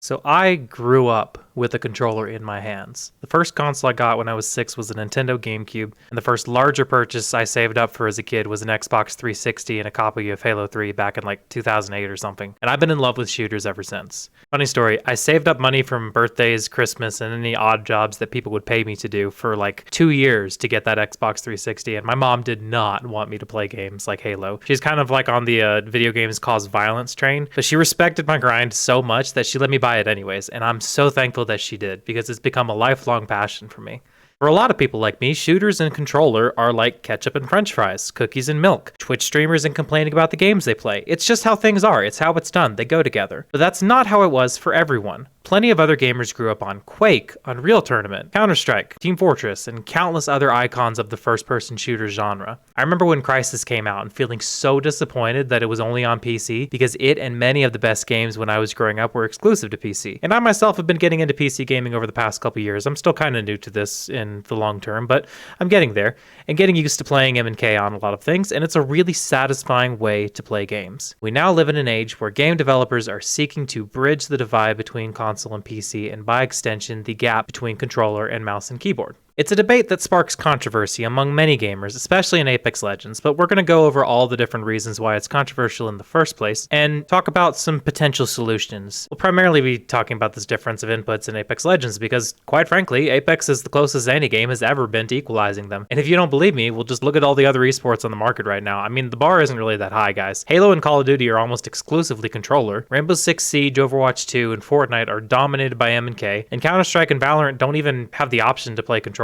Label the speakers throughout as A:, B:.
A: So I grew up with a controller in my hands. The first console I got when I was 6 was a Nintendo GameCube, and the first larger purchase I saved up for as a kid was an Xbox 360 and a copy of Halo 3 back in like 2008 or something. And I've been in love with shooters ever since. Funny story, I saved up money from birthdays, Christmas, and any odd jobs that people would pay me to do for like 2 years to get that Xbox 360, and my mom did not want me to play games like Halo. She's kind of like on the video games cause violence train, but she respected my grind so much that she let me buy it anyways, and I'm so thankful that she did because it's become a lifelong passion for me. For a lot of people like me, shooters and controller are like ketchup and french fries, cookies and milk, Twitch streamers and complaining about the games they play. It's just how things are. It's how it's done. They go together. But that's not how it was for everyone. Plenty of other gamers grew up on Quake, Unreal Tournament, Counter-Strike, Team Fortress, and countless other icons of the first-person shooter genre. I remember when Crysis came out and feeling so disappointed that it was only on PC because it and many of the best games when I was growing up were exclusive to PC. And I myself have been getting into PC gaming over the past couple years. I'm still kind of new to this in the long term, but I'm getting there and getting used to playing MnK on a lot of things, and it's a really satisfying way to play games. We now live in an age where game developers are seeking to bridge the divide between console and PC, and by extension, the gap between controller and mouse and keyboard. It's a debate that sparks controversy among many gamers, especially in Apex Legends, but we're going to go over all the different reasons why it's controversial in the first place, and talk about some potential solutions. We'll primarily be talking about this difference of inputs in Apex Legends because, quite frankly, Apex is the closest any game has ever been to equalizing them. And if you don't believe me, we'll just look at all the other esports on the market right now. I mean, the bar isn't really that high, guys. Halo and Call of Duty are almost exclusively controller. Rainbow Six Siege, Overwatch 2, and Fortnite are dominated by MnK, and Counter-Strike and Valorant don't even have the option to play controller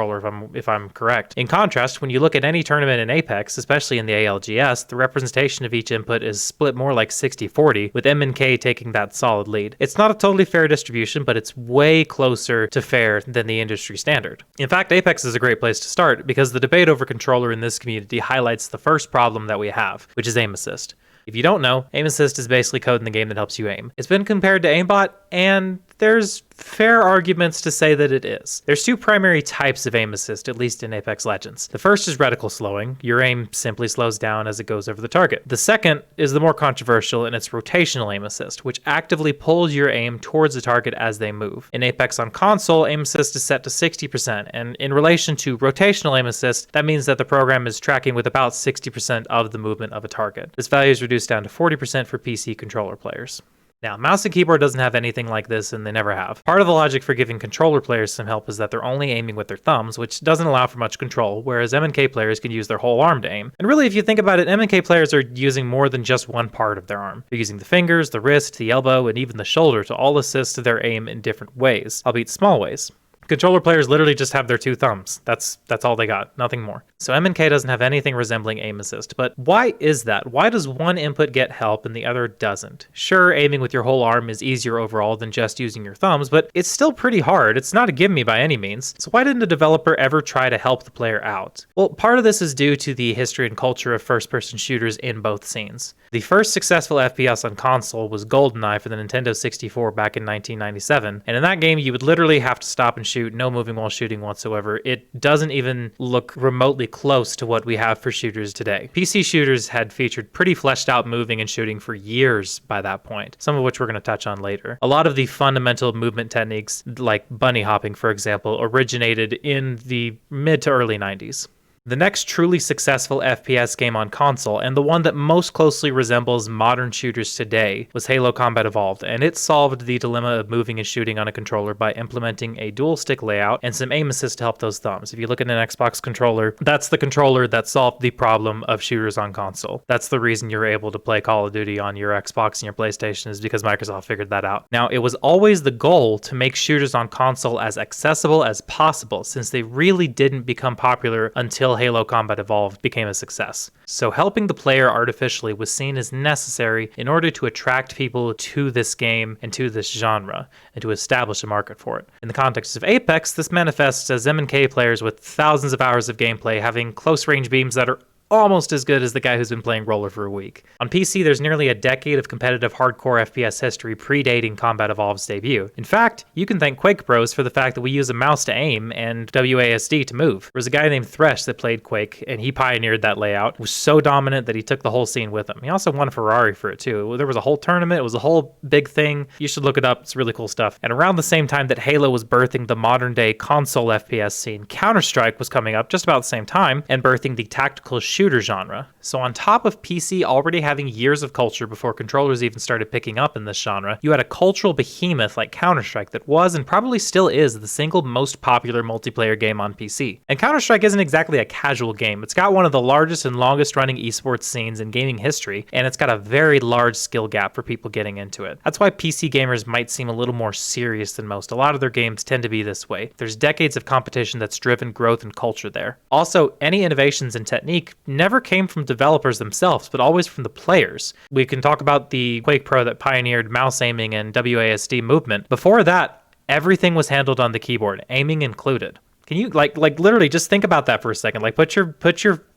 A: if I'm correct. In contrast, when you look at any tournament in Apex, especially in the ALGS, the representation of each input is split more like 60-40, with MnK taking that solid lead. It's not a totally fair distribution, but it's way closer to fair than the industry standard. In fact, Apex is a great place to start because the debate over controller in this community highlights the first problem that we have, which is aim assist. If you don't know, aim assist is basically code in the game that helps you aim. It's been compared to aimbot, and there's fair arguments to say that it is. There's two primary types of aim assist, at least in Apex Legends. The first is reticle slowing. Your aim simply slows down as it goes over the target. The second is the more controversial, and it's rotational aim assist, which actively pulls your aim towards the target as they move. In Apex on console, aim assist is set to 60%, and in relation to rotational aim assist, that means that the program is tracking with about 60% of the movement of a target. This value is reduced down to 40% for PC controller players. Now, mouse and keyboard doesn't have anything like this, and they never have. Part of the logic for giving controller players some help is that they're only aiming with their thumbs, which doesn't allow for much control, whereas MnK players can use their whole arm to aim. And really, if you think about it, MnK players are using more than just one part of their arm. They're using the fingers, the wrist, the elbow, and even the shoulder to all assist their aim in different ways, albeit small ways. Controller players literally just have their two thumbs. That's all they got, nothing more. So MnK doesn't have anything resembling aim assist, but why is that? Why does one input get help and the other doesn't? Sure, aiming with your whole arm is easier overall than just using your thumbs, but it's still pretty hard. It's not a gimme by any means. So why didn't a developer ever try to help the player out? Well, part of this is due to the history and culture of first-person shooters in both scenes. The first successful FPS on console was GoldenEye for the Nintendo 64 back in 1997, and in that game you would literally have to stop and shoot, no moving while shooting whatsoever. It doesn't even look remotely close to what we have for shooters today. PC shooters had featured pretty fleshed out moving and shooting for years by that point, some of which we're going to touch on later. A lot of the fundamental movement techniques, like bunny hopping for example, originated in the mid to early 90s. The next truly successful FPS game on console, and the one that most closely resembles modern shooters today, was Halo Combat Evolved, and it solved the dilemma of moving and shooting on a controller by implementing a dual stick layout and some aim assist to help those thumbs. If you look at an Xbox controller, that's the controller that solved the problem of shooters on console. That's the reason you're able to play Call of Duty on your Xbox and your PlayStation, is because Microsoft figured that out. Now, it was always the goal to make shooters on console as accessible as possible, since they really didn't become popular until Halo Combat Evolved became a success. So helping the player artificially was seen as necessary in order to attract people to this game and to this genre, and to establish a market for it. In the context of Apex, this manifests as MnK players with thousands of hours of gameplay having close range beams that are almost as good as the guy who's been playing roller for a week. On PC, there's nearly a decade of competitive hardcore FPS history predating Combat Evolved's debut. In fact, you can thank Quake Pros for the fact that we use a mouse to aim and WASD to move. There was a guy named Thresh that played Quake, and he pioneered that layout. It was so dominant that he took the whole scene with him. He also won a Ferrari for it too. There was a whole tournament, it was a whole big thing. You should look it up, it's really cool stuff. And around the same time that Halo was birthing the modern day console FPS scene, Counter-Strike was coming up just about the same time and birthing the tactical shooter genre. So on top of PC already having years of culture before controllers even started picking up in this genre, you had a cultural behemoth like Counter-Strike that was and probably still is the single most popular multiplayer game on PC. And Counter-Strike isn't exactly a casual game. It's got one of the largest and longest running esports scenes in gaming history, and it's got a very large skill gap for people getting into it. That's why PC gamers might seem a little more serious than most. A lot of their games tend to be this way. There's decades of competition that's driven growth and culture there. Also, any innovations in technique never came from developers themselves, but always from the players. We can talk about the Quake Pro that pioneered mouse aiming and WASD movement. Before that, everything was handled on the keyboard, aiming included. Can you like literally just think about that for a second? Like put your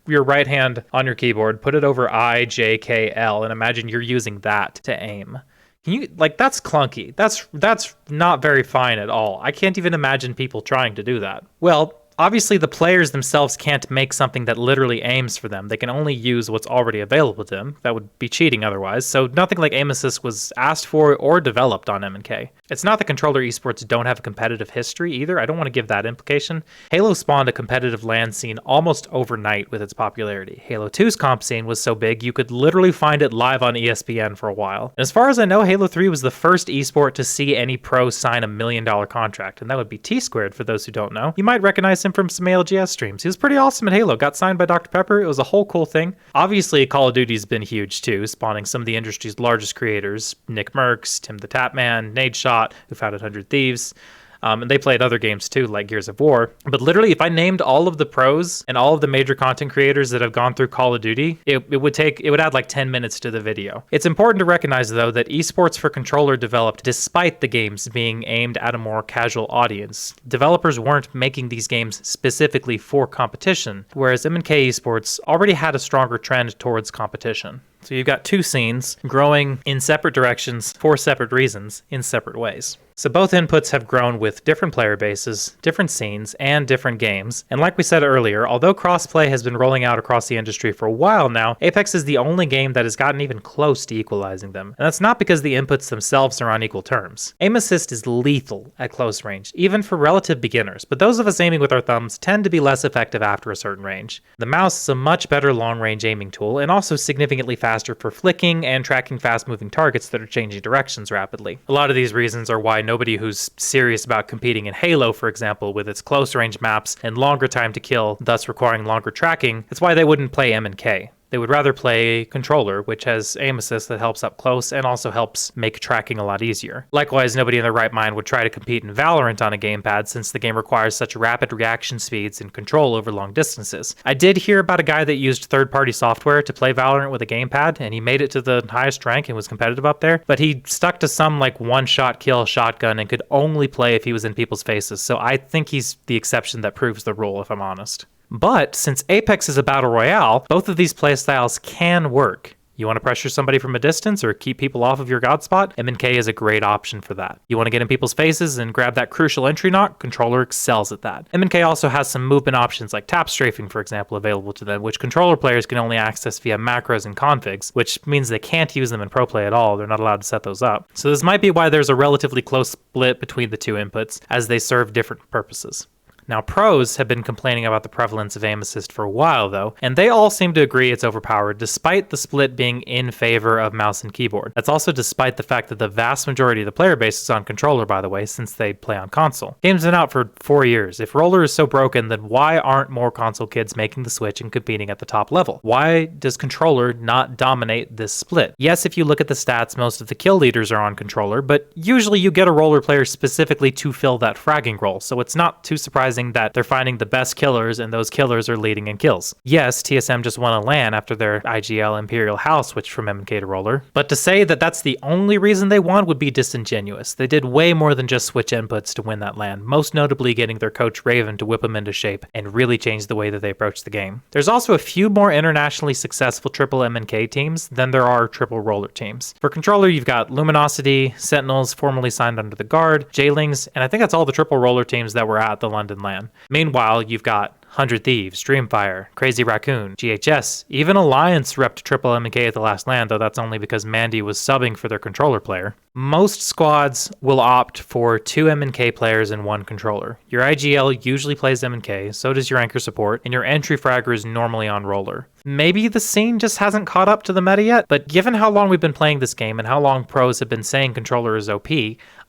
A: right hand on your keyboard, put it over I, J, K, L, and imagine you're using that to aim. Can you, like, that's clunky. That's not very fine at all. I can't even imagine people trying to do that. Well, obviously the players themselves can't make something that literally aims for them. They can only use what's already available to them. That would be cheating otherwise. So nothing like aim assist was asked for or developed on MnK. It's not that controller esports don't have a competitive history either. I don't want to give that implication. Halo spawned a competitive LAN scene almost overnight with its popularity. Halo 2's comp scene was so big you could literally find it live on ESPN for a while. And as far as I know, Halo 3 was the first esport to see any pro sign $1 million contract, and that would be T-Squared for those who don't know. You might recognize him from some ALGS streams. He was pretty awesome at Halo, got signed by Dr. Pepper. It was a whole cool thing. Obviously, Call of Duty's been huge too, spawning some of the industry's largest creators, Nick Merckx, Tim the Tapman, Nadeshot, who founded 100 Thieves. And they played other games too, like Gears of War. But literally, if I named all of the pros and all of the major content creators that have gone through Call of Duty, it would add like 10 minutes to the video. It's important to recognize, though, that esports for controller developed despite the games being aimed at a more casual audience. Developers weren't making these games specifically for competition, whereas MnK Esports already had a stronger trend towards competition. So you've got two scenes growing in separate directions for separate reasons in separate ways. So both inputs have grown with different player bases, different scenes, and different games. And like we said earlier, although crossplay has been rolling out across the industry for a while now, Apex is the only game that has gotten even close to equalizing them. And that's not because the inputs themselves are on equal terms. Aim assist is lethal at close range, even for relative beginners, but those of us aiming with our thumbs tend to be less effective after a certain range. The mouse is a much better long-range aiming tool, and also significantly faster for flicking and tracking fast-moving targets that are changing directions rapidly. A lot of these reasons are why nobody who's serious about competing in Halo, for example, with its close range maps and longer time to kill, thus requiring longer tracking, it's why they wouldn't play MnK. They would rather play controller, which has aim assist that helps up close and also helps make tracking a lot easier. Likewise, nobody in their right mind would try to compete in Valorant on a gamepad since the game requires such rapid reaction speeds and control over long distances. I did hear about a guy that used third-party software to play Valorant with a gamepad, and he made it to the highest rank and was competitive up there, but he stuck to some like one-shot kill shotgun and could only play if he was in people's faces, so I think he's the exception that proves the rule, if I'm honest. But since Apex is a battle royale, both of these playstyles can work. You want to pressure somebody from a distance or keep people off of your god spot? MnK is a great option for that. You want to get in people's faces and grab that crucial entry knock? Controller excels at that. MnK also has some movement options like tap strafing, for example, available to them, which controller players can only access via macros and configs, which means they can't use them in pro play at all. They're not allowed to set those up. So this might be why there's a relatively close split between the two inputs, as they serve different purposes. Now, pros have been complaining about the prevalence of aim assist for a while, though, and they all seem to agree it's overpowered, despite the split being in favor of mouse and keyboard. That's also despite the fact that the vast majority of the player base is on controller, by the way, since they play on console. Game's been out for 4 years. If roller is so broken, then why aren't more console kids making the switch and competing at the top level? Why does controller not dominate this split? Yes, if you look at the stats, most of the kill leaders are on controller, but usually you get a roller player specifically to fill that fragging role, so it's not too surprising realizing that they're finding the best killers and those killers are leading in kills. Yes, TSM just won a LAN after their IGL Imperial House switched from MnK to Roller, but to say that that's the only reason they won would be disingenuous. They did way more than just switch inputs to win that LAN, most notably getting their coach Raven to whip them into shape and really change the way that they approach the game. There's also a few more internationally successful triple MnK teams than there are triple Roller teams. For controller, you've got Luminosity, Sentinels, formerly signed under the Guard, Jailings, and I think that's all the triple Roller teams that were at the London LAN. Meanwhile, you've got 100 Thieves, Dreamfire, Crazy Raccoon, GHS, even Alliance repped triple MnK at the last LAN, though that's only because Mandy was subbing for their controller player. Most squads will opt for 2 MnK players and 1 controller. Your IGL usually plays MnK, so does your anchor support, and your entry fragger is normally on Roller. Maybe the scene just hasn't caught up to the meta yet, but given how long we've been playing this game and how long pros have been saying controller is OP,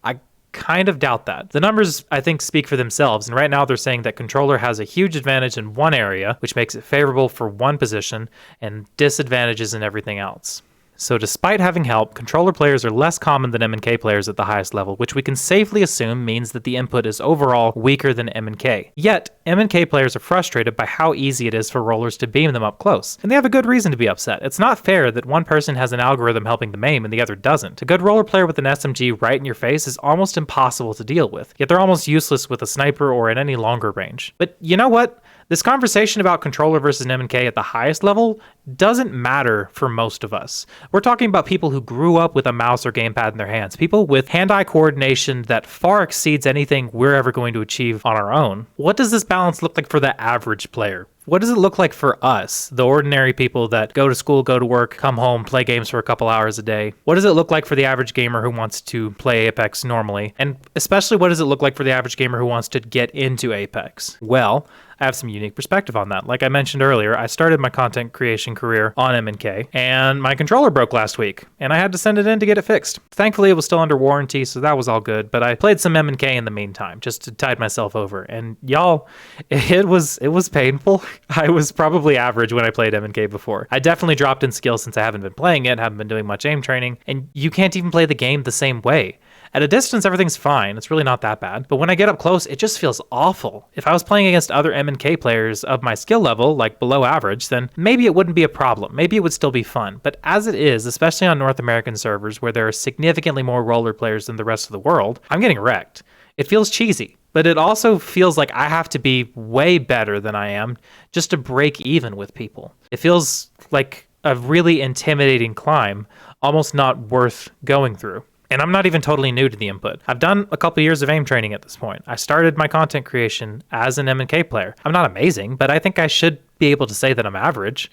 A: I kind of doubt that. The numbers, I think, speak for themselves, and right now they're saying that controller has a huge advantage in one area, which makes it favorable for one position, and disadvantages in everything else. So despite having help, controller players are less common than MnK players at the highest level, which we can safely assume means that the input is overall weaker than MnK. Yet, MnK players are frustrated by how easy it is for rollers to beam them up close, and they have a good reason to be upset. It's not fair that one person has an algorithm helping them aim and the other doesn't. A good roller player with an SMG right in your face is almost impossible to deal with, yet they're almost useless with a sniper or at any longer range. But you know what? This conversation about controller versus MnK at the highest level doesn't matter for most of us. We're talking about people who grew up with a mouse or gamepad in their hands, people with hand-eye coordination that far exceeds anything we're ever going to achieve on our own. What does this balance look like for the average player? What does it look like for us, the ordinary people that go to school, go to work, come home, play games for a couple hours a day? What does it look like for the average gamer who wants to play Apex normally? And especially, what does it look like for the average gamer who wants to get into Apex? Well, I have some unique perspective on that. Like I mentioned earlier, I started my content creation career on MnK, and my controller broke last week, and I had to send it in to get it fixed. Thankfully, it was still under warranty, so that was all good, but I played some MnK in the meantime, just to tide myself over. And y'all, it was painful. I was probably average when I played MnK before. I definitely dropped in skill since I haven't been playing it, haven't been doing much aim training, and you can't even play the game the same way. At a distance, everything's fine. It's really not that bad. But when I get up close, it just feels awful. If I was playing against other MnK players of my skill level, like below average, then maybe it wouldn't be a problem. Maybe it would still be fun. But as it is, especially on North American servers where there are significantly more roller players than the rest of the world, I'm getting wrecked. It feels cheesy. But it also feels like I have to be way better than I am just to break even with people. It feels like a really intimidating climb, almost not worth going through. And I'm not even totally new to the input. I've done a couple years of aim training at this point. I started my content creation as an MnK player. I'm not amazing, but I think I should be able to say that I'm average.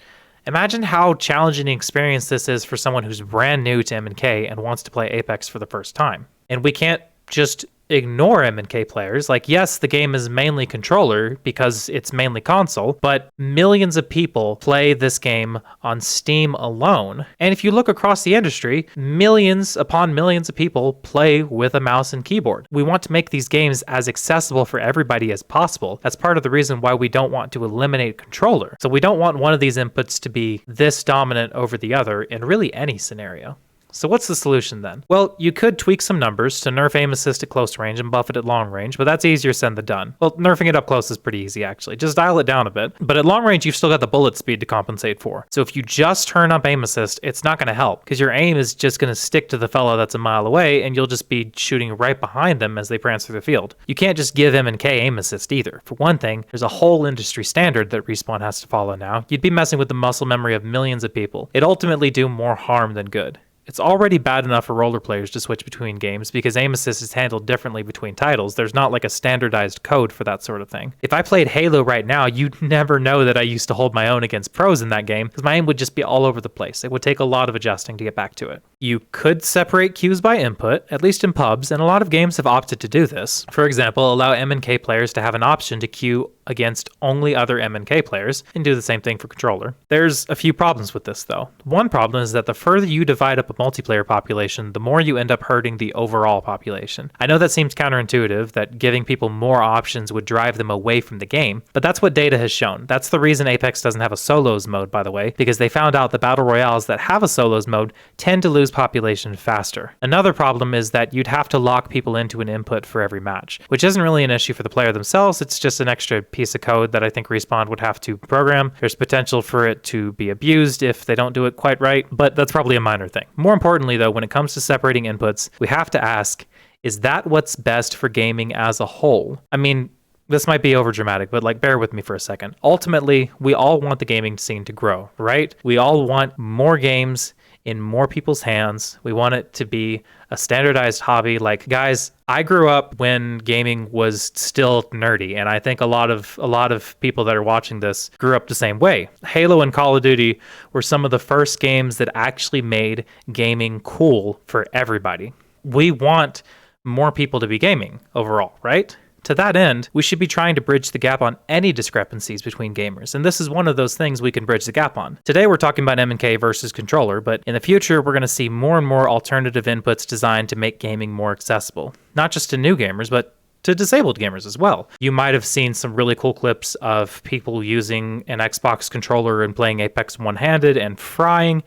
A: Imagine how challenging an experience this is for someone who's brand new to MnK and wants to play Apex for the first time. And we can't just ignore MnK players. Like, yes, the game is mainly controller because it's mainly console, but millions of people play this game on Steam alone. And if you look across the industry, millions upon millions of people play with a mouse and keyboard. We want to make these games as accessible for everybody as possible. That's part of the reason why we don't want to eliminate controller. So we don't want one of these inputs to be this dominant over the other in really any scenario. So what's the solution then? Well, you could tweak some numbers to nerf aim assist at close range and buff it at long range, but that's easier said than done. Well, nerfing it up close is pretty easy actually. Just dial it down a bit. But at long range, you've still got the bullet speed to compensate for. So if you just turn up aim assist, it's not going to help because your aim is just going to stick to the fellow that's a mile away and you'll just be shooting right behind them as they prance through the field. You can't just give MnK aim assist either. For one thing, there's a whole industry standard that Respawn has to follow now. You'd be messing with the muscle memory of millions of people. It'd ultimately do more harm than good. It's already bad enough for roller players to switch between games because aim assist is handled differently between titles. There's not like a standardized code for that sort of thing. If I played Halo right now, you'd never know that I used to hold my own against pros in that game because my aim would just be all over the place. It would take a lot of adjusting to get back to it. You could separate queues by input, at least in pubs, and a lot of games have opted to do this. For example, allow MnK players to have an option to queue against only other MnK players and do the same thing for controller. There's a few problems with this though. One problem is that the further you divide up a multiplayer population, the more you end up hurting the overall population. I know that seems counterintuitive, that giving people more options would drive them away from the game, but that's what data has shown. That's the reason Apex doesn't have a solos mode, by the way, because they found out the battle royales that have a solos mode tend to lose population faster. Another problem is that you'd have to lock people into an input for every match, which isn't really an issue for the player themselves. It's just an extra piece of code that I think Respawn would have to program. There's potential for it to be abused if they don't do it quite right, but that's probably a minor thing. More importantly though, when it comes to separating inputs, we have to ask, is that what's best for gaming as a whole? I mean, this might be overdramatic, but like, bear with me for a second. Ultimately, we all want the gaming scene to grow, right? We all want more games in more people's hands. We want it to be a standardized hobby. Like, guys, I grew up when gaming was still nerdy, and I think a lot of people that are watching this grew up the same way. Halo and Call of Duty were some of the first games that actually made gaming cool for everybody. We want more people to be gaming overall, right? To that end, we should be trying to bridge the gap on any discrepancies between gamers, and this is one of those things we can bridge the gap on. Today we're talking about MnK versus controller, but in the future we're going to see more and more alternative inputs designed to make gaming more accessible. Not just to new gamers, but to disabled gamers as well. You might have seen some really cool clips of people using an Xbox controller and playing Apex one-handed and frying.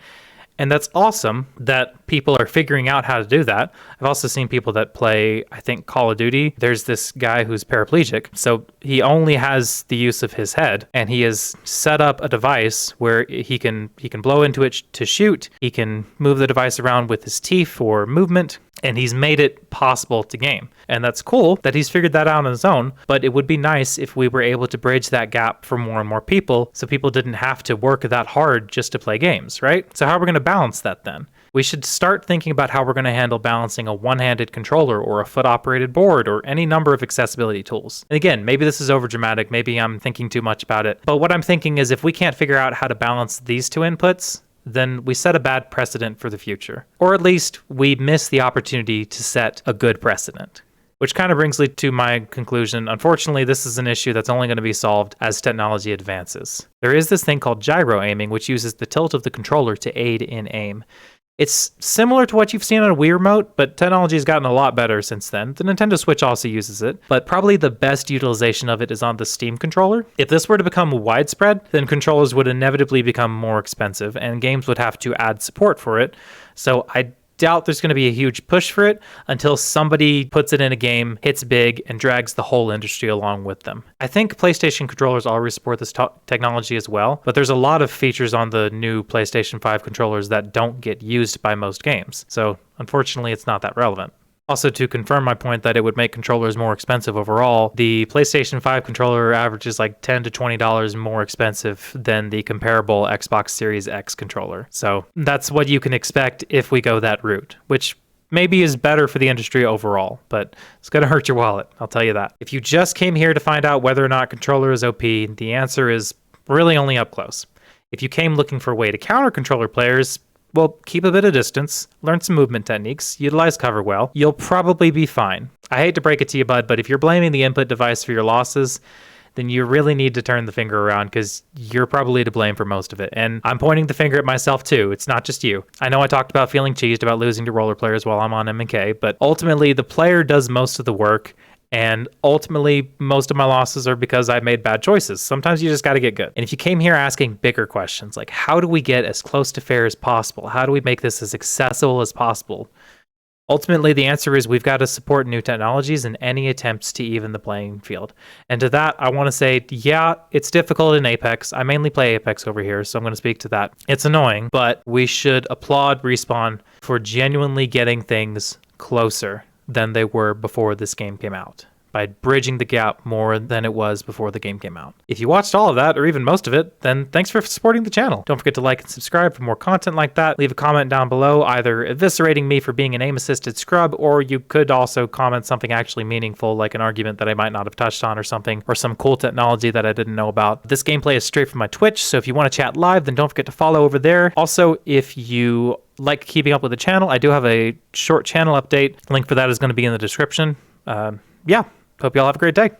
A: And that's awesome that people are figuring out how to do that. I've also seen people that play, I think, Call of Duty. There's this guy who's paraplegic, so he only has the use of his head, and he has set up a device where he can blow into it to shoot. He can move the device around with his teeth for movement, and he's made it possible to game. And that's cool that he's figured that out on his own, but it would be nice if we were able to bridge that gap for more and more people, so people didn't have to work that hard just to play games, right? So how are we going to balance that then? We should start thinking about how we're going to handle balancing a one-handed controller or a foot-operated board or any number of accessibility tools. And again, maybe this is overdramatic, maybe I'm thinking too much about it, but what I'm thinking is if we can't figure out how to balance these two inputs, then we set a bad precedent for the future. Or at least we miss the opportunity to set a good precedent. Which kind of brings me to my conclusion. Unfortunately, this is an issue that's only going to be solved as technology advances. There is this thing called gyro aiming, which uses the tilt of the controller to aid in aim. It's similar to what you've seen on a Wii remote, but technology has gotten a lot better since then. The Nintendo Switch also uses it, but probably the best utilization of it is on the Steam controller. If this were to become widespread, then controllers would inevitably become more expensive, and games would have to add support for it. So I doubt there's going to be a huge push for it until somebody puts it in a game, hits big, and drags the whole industry along with them. I think PlayStation controllers already support this technology as well, but there's a lot of features on the new PlayStation 5 controllers that don't get used by most games. So unfortunately, it's not that relevant. Also, to confirm my point that it would make controllers more expensive overall, the PlayStation 5 controller averages like $10 to $20 more expensive than the comparable Xbox Series X controller. So that's what you can expect if we go that route, which maybe is better for the industry overall, but it's going to hurt your wallet, I'll tell you that. If you just came here to find out whether or not controller is OP, the answer is really only up close. If you came looking for a way to counter controller players, well, keep a bit of distance, learn some movement techniques, utilize cover well, you'll probably be fine. I hate to break it to you, bud, but if you're blaming the input device for your losses, then you really need to turn the finger around because you're probably to blame for most of it. And I'm pointing the finger at myself too. It's not just you. I know I talked about feeling cheesed about losing to roller players while I'm on MnK, but ultimately the player does most of the work. And ultimately, most of my losses are because I made bad choices. Sometimes you just got to get good. And if you came here asking bigger questions, like how do we get as close to fair as possible? How do we make this as accessible as possible? Ultimately, the answer is we've got to support new technologies and any attempts to even the playing field. And to that, I want to say, yeah, it's difficult in Apex. I mainly play Apex over here, so I'm going to speak to that. It's annoying, but we should applaud Respawn for genuinely getting things closer than they were before this game came out, by bridging the gap more than it was before the game came out. If you watched all of that, or even most of it, then thanks for supporting the channel. Don't forget to like and subscribe for more content like that. Leave a comment down below, either eviscerating me for being an aim-assisted scrub, or you could also comment something actually meaningful, like an argument that I might not have touched on or something, or some cool technology that I didn't know about. This gameplay is straight from my Twitch, so if you want to chat live, then don't forget to follow over there. Also, if you like keeping up with the channel, I do have a short channel update. Link for that is going to be in the description. Yeah. Hope y'all have a great day.